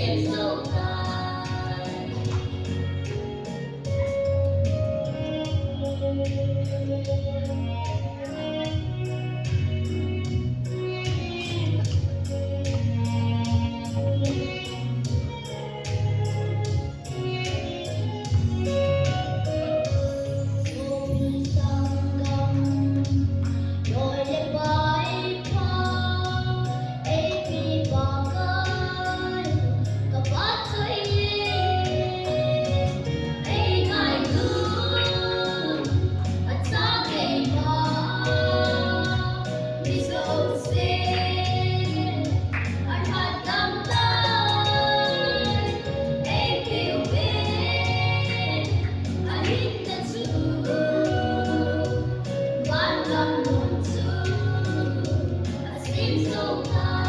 seems so kind. Rồi lên vai phong ê vì bỏ cơn cả bắt thấy ê ngài gương ở xa kề mà vì sâu xin ở hạt tâm tay ê kêu bên ở hít ta xuống one love one two, I seem so kind.